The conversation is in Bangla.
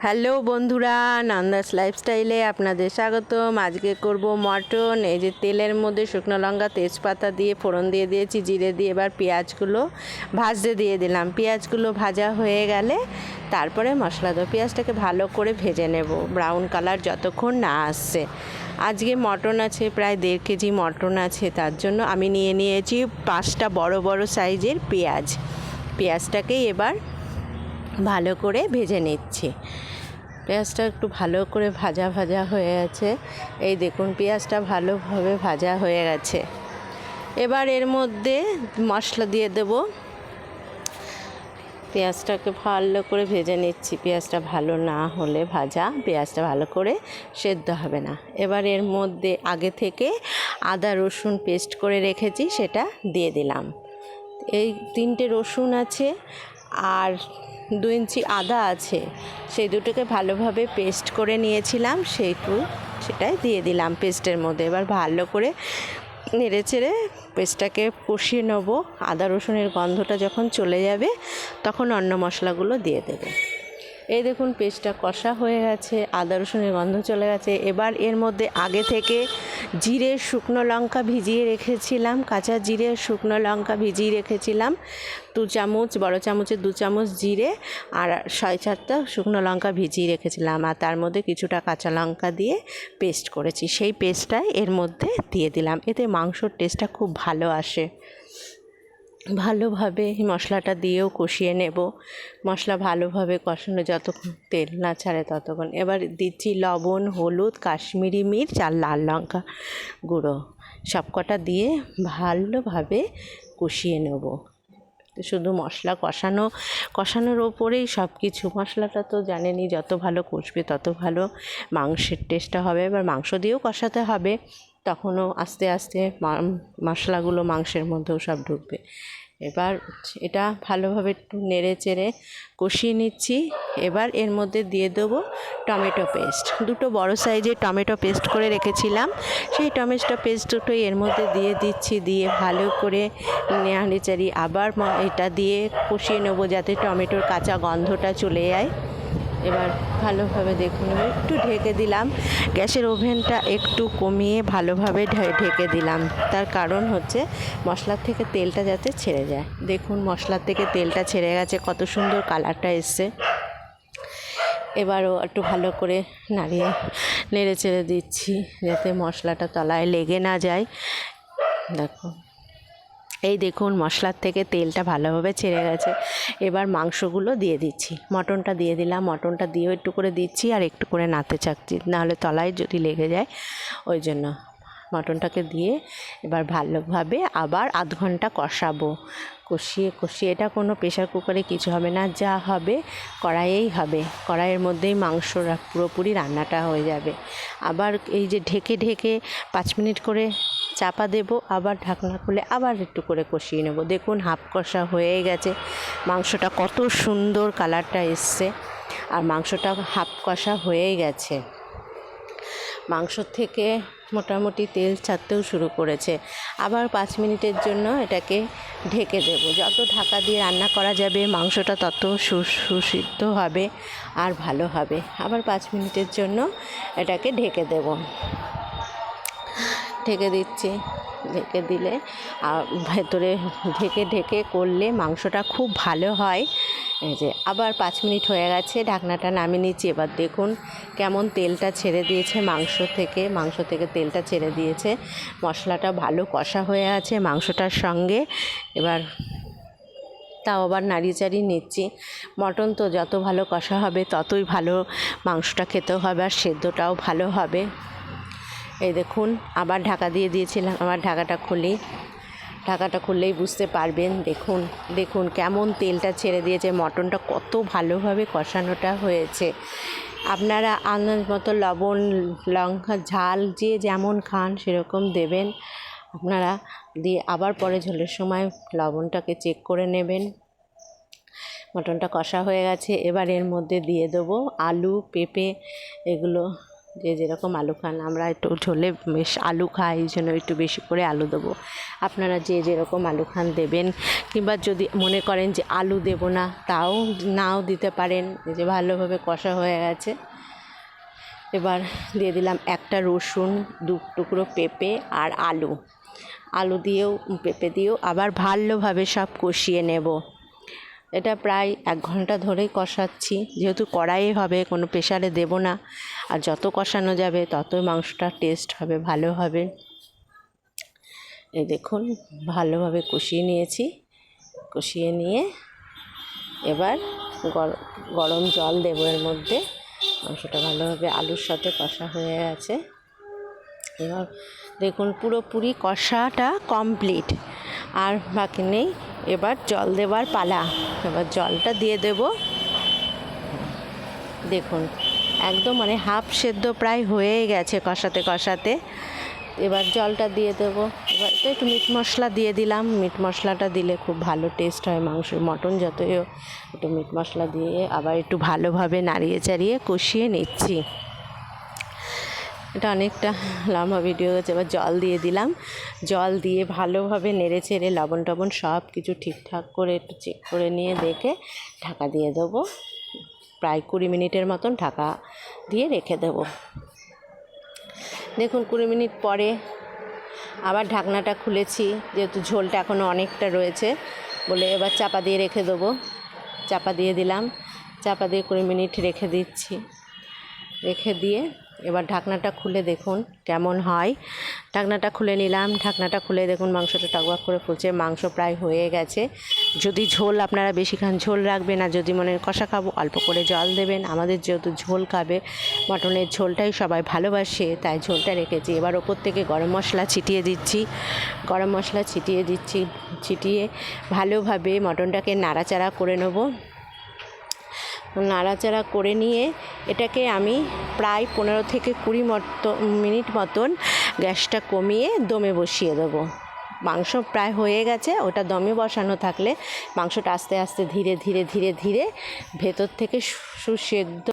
হ্যালো বন্ধুরা, নন্দাস লাইফস্টাইলে আপনাদের স্বাগতম। আজকে করব মটন। এই যে তেলের মধ্যে শুকনো লঙ্কা তেজপাতা দিয়ে ফোড়ন দিয়ে দিয়েছি, জিরে দিয়ে এবার পেঁয়াজগুলো ভাজতে দিয়ে দিলাম। পেঁয়াজগুলো ভাজা হয়ে গেলে তারপরে মশলা দেবো। পেঁয়াজটাকে ভালো করে ভেজে নেব ব্রাউন কালার যতক্ষণ না আসছে। আজকে মটন আছে, প্রায় 1.5 কেজি মটন আছে, তার জন্য আমি নিয়ে নিয়েছি 5টা বড় বড় সাইজের পেঁয়াজটাকে এবার ভালো করে ভেজে নিচ্ছি। পেঁয়াজটা একটু ভালো করে ভাজা ভাজা হয়ে গেছে। এই দেখুন পেঁয়াজটা ভালোভাবে ভাজা হয়ে গেছে। এবার এর মধ্যে মশলা দিয়ে দেব। পেঁয়াজটাকে ভালো করে ভেজে নিচ্ছি। পেঁয়াজটা ভালো না হলে পেঁয়াজটা ভালো করে সেদ্ধ হবে না। এবার এর মধ্যে আগে থেকে আদা রসুন পেস্ট করে রেখেছি, সেটা দিয়ে দিলাম। এই 3টে রসুন আছে আর 2 ইঞ্চি আদা আছে, সেই দুটোকে ভালোভাবে পেস্ট করে নিয়েছিলাম, সেটাই দিয়ে দিলাম পেস্টের মধ্যে। এবার ভালো করে নেড়ে চেড়ে পেস্টটাকে কষিয়ে নেব। আদা রসুনের গন্ধটা যখন চলে যাবে তখন অন্য মশলাগুলো দিয়ে দেবো। এই দেখুন পেস্টটা কষা হয়ে গেছে, আদা রসুনের গন্ধ চলে গেছে। এবার এর মধ্যে আগে থেকে জিরে শুকনো লঙ্কা ভিজিয়ে রেখেছিলাম, কাঁচা জিরে শুকনো লঙ্কা ভিজিয়ে রেখেছিলাম 2 চামচ, বড় চামচের 2 চামচ জিরে আর 6-7টা শুকনো লঙ্কা ভিজিয়ে রেখেছিলাম, আর তার মধ্যে কিছুটা কাঁচা লঙ্কা দিয়ে পেস্ট করেছি। সেই পেস্টটাই এর মধ্যে দিয়ে দিলাম। এতে মাংসর টেস্টটা খুব ভালো আসে। ভালোভাবে মশলাটা দিয়েও কষিয়ে নেব। মশলা ভালোভাবে কষানো যতক্ষণ তেল না ছাড়ে ততক্ষণ। এবার দিচ্ছি লবণ, হলুদ, কাশ্মীরি মির্চ আর লাল লঙ্কা গুঁড়ো, সবকটা দিয়ে ভালোভাবে কষিয়ে নেব। শুধু মশলা কষানোর ওপরেই সব কিছু। মশলাটা তো জানেনই, যত ভালো কষবে তত ভালো মাংসের টেস্টটা হবে। এবার মাংস দিয়েও কষাতে হবে, তখনও আস্তে আস্তে মশলাগুলো মাংসের মধ্যেও সব ঢুকবে। এবার এটা ভালোভাবে একটু নেড়ে চেড়ে কষিয়ে নিচ্ছি। এবার এর মধ্যে দিয়ে দেবো টমেটো পেস্ট। 2টো বড় সাইজের টমেটো পেস্ট করে রেখেছিলাম, সেই টমেটো পেস্ট দুটোই এর মধ্যে দিয়ে দিচ্ছি। দিয়ে ভালো করে নেড়ে চেড়ে আবার এটা দিয়ে কষিয়ে নেবো যাতে টমেটোর কাঁচা গন্ধটা চলে যায়। এবার ভালোভাবে দেখুন, একটু ঢেকে দিলাম। গ্যাসের ওভেনটা একটু কমিয়ে ভালোভাবে ঢেকে দিলাম, তার কারণ হচ্ছে মশলার থেকে তেলটা যাতে ছেড়ে যায়। দেখুন মশলার থেকে তেলটা ছেড়ে গেছে, কত সুন্দর কালারটা এসছে। এবারও একটু ভালো করে নেড়ে চেড়ে দিচ্ছি যাতে মশলাটা তলায় লেগে না যায়। এই দেখুন মশলার থেকে তেলটা ভালোভাবে ছেড়ে গেছে। এবার মাংসগুলো দিয়ে দিচ্ছি। মটনটা দিয়ে দিলাম, মটনটা দিয়েও একটু করে দিচ্ছি আর একটু করে নাড়তে চাচ্ছি, নাহলে তলায় যদি লেগে যায়, ওই জন্য মটনটাকে দিয়ে এবার ভালোভাবে আবার আধ ঘন্টা কষাবো। কষিয়ে এটা কোনো প্রেশার কুকারে কিছু হবে না, যা হবে কড়াইয়েই হবে। কড়াইয়ের মধ্যেই মাংস পুরোপুরি রান্নাটা হয়ে যাবে। আবার এই যে ঢেকে 5 মিনিট করে চাপা দেব, আবার ঢাকনা খুলে আবার একটু করে কষিয়ে নেব। দেখুন হাফ কষা হয়ে গেছে, মাংসটা কত সুন্দর কালারটা এসছে, আর মাংসটা হাফ কষা হয়েই গেছে। মাংস থেকে মোটামুটি তেল ছাড়তেও শুরু করেছে। আবার 5 মিনিটের জন্য এটাকে ঢেকে দেব। যত ঢাকা দিয়ে রান্না করা যাবে মাংসটা তত সুসিদ্ধ হবে আর ভালো হবে। আবার 5 মিনিটের জন্য এটাকে ঢেকে দেব। ঢেকে দিচ্ছি। ঢেকে দিলে ভেতরে ঢেকে করলে মাংসটা খুব ভালো হয়। এই যে আবার 5 মিনিট হয়ে গেছে, ঢাকনাটা নামিয়ে নিচ্ছি। এবার দেখুন কেমন তেলটা ছেড়ে দিয়েছে মাংস থেকে তেলটা ছেড়ে দিয়েছে। মশলাটা ভালো কষা হয়ে আছে মাংসটার সঙ্গে। এবার তাও আবার নাড়িয়ে চাড়িয়ে নিচ্ছি। মটন তো যত ভালো কষা হবে ততই ভালো মাংসটা খেতেও হবে আর সেদ্ধটাও ভালো হবে। এই দেখুন আবার ঢাকা দিয়ে দিয়েছিলাম, আবার ঢাকাটা খুললেই বুঝতে পারবেন। দেখুন কেমন তেলটা ছেড়ে দিয়েছে, মটনটা কত ভালোভাবে কষানোটা হয়েছে। আপনারা আন্দাজ মতো লবণ লঙ্কা ঝাল যে যেমন খান সেরকম দেবেন আপনারা, দিয়ে আবার পরে ঝোলের সময় লবণটাকে চেক করে নেবেন। মটনটা কষা হয়ে গেছে, এবার এর মধ্যে দিয়ে দেবো আলু পেঁপে, এগুলো যে যেরকম আলু খান, আমরা একটু ঝোলে বেশ আলু খাই, এই জন্য একটু বেশি করে আলু দেবো। আপনারা যে যেরকম আলু খান দেবেন, কিংবা যদি মনে করেন যে আলু দেবো না তাও নাও দিতে পারেন। এই যে ভালোভাবে কষা হয়ে গেছে। এবার দিয়ে দিলাম একটা রসুন, 2 টুকরো পেঁপে আর আলু দিয়েও পেঁপে দিয়েও আবার ভালোভাবে সব কষিয়ে নেব। এটা প্রায় 1 ঘন্টা ধরেই কষাচ্ছি, যেহেতু কড়াইয়ে হবে, কোনো প্রেসারে দেব না। আর যত কষানো যাবে ততই মাংসটা টেস্ট হবে, ভালো হবে। এই দেখুন ভালোভাবে কষিয়ে নিয়েছি। কষিয়ে নিয়ে এবার গরম জল দেবো এর মধ্যে। মাংসটা ভালোভাবে আলুর সাথে কষা হয়ে গেছে। এবার দেখুন পুরোপুরি কষাটা কমপ্লিট, আর বাকি নেই। এবার জল দেওয়ার পালা। এবার জলটা দিয়ে দেব। দেখুন একদম মানে হাফ সেদ্ধ প্রায় হয়েই গেছে কষাতে কষাতে। এবার জলটা দিয়ে দেবো। এবার তো একটু মিট মশলা দিয়ে দিলাম। মিট মশলাটা দিলে খুব ভালো টেস্ট হয় মাংসের, মটন যতই হোক। একটু মিট মশলা দিয়ে আবার একটু ভালোভাবে নাড়িয়ে চাড়িয়ে কষিয়ে নিচ্ছি। এটা অনেকটা লম্বা ভিডিও হয়েছে। এবার জল দিয়ে দিলাম। জল দিয়ে ভালোভাবে নেড়ে চেড়ে লবণ টবণ সব কিছু ঠিকঠাক করে একটু চেক করে নিয়ে দেখে ঢাকা দিয়ে দেবো। প্রায় 20 মিনিটের মতন ঢাকা দিয়ে রেখে দেবো। দেখুন 20 মিনিট পরে আবার ঢাকনাটা খুলেছি, যেহেতু ঝোলটা এখনও অনেকটা রয়েছে বলে এবার চাপা দিয়ে রেখে দেবো। চাপা দিয়ে দিলাম। চাপা দিয়ে 20 মিনিট রেখে দিচ্ছি। রেখে দিয়ে এবার ঢাকনাটা খুলে দেখুন কেমন হয়। ঢাকনাটা খুলে নিলাম। ঢাকনাটা খুলে দেখুন মাংসটা টকবক করে ফুলছে। মাংস প্রায় হয়ে গেছে। যদি ঝোল আপনারা বেশি খান ঝোল রাখবেন, আর যদি মনে কষা খাবো অল্প করে জল দেবেন। আমাদের যেহেতু ঝোল খাবে, মটনের ঝোলটাই সবাই ভালোবাসে, তাই ঝোলটা রেখেছি। এবার ওপর থেকে গরম মশলা ছিটিয়ে দিচ্ছি। গরম মশলা ছিটিয়ে দিচ্ছি। ছিটিয়ে ভালোভাবে মটনটাকে নাড়াচাড়া করে নেব। নাড়াচাড়া করে নিয়ে এটাকে আমি প্রায় 15 থেকে 20 মিনিট মতন গ্যাসটা কমিয়ে দমে বসিয়ে দেবো। মাংস প্রায় হয়ে গেছে। ওটা দমে বসানো থাকলে মাংসটা আস্তে আস্তে ধীরে ধীরে ধীরে ধীরে ভেতর থেকে সুসেদ্ধ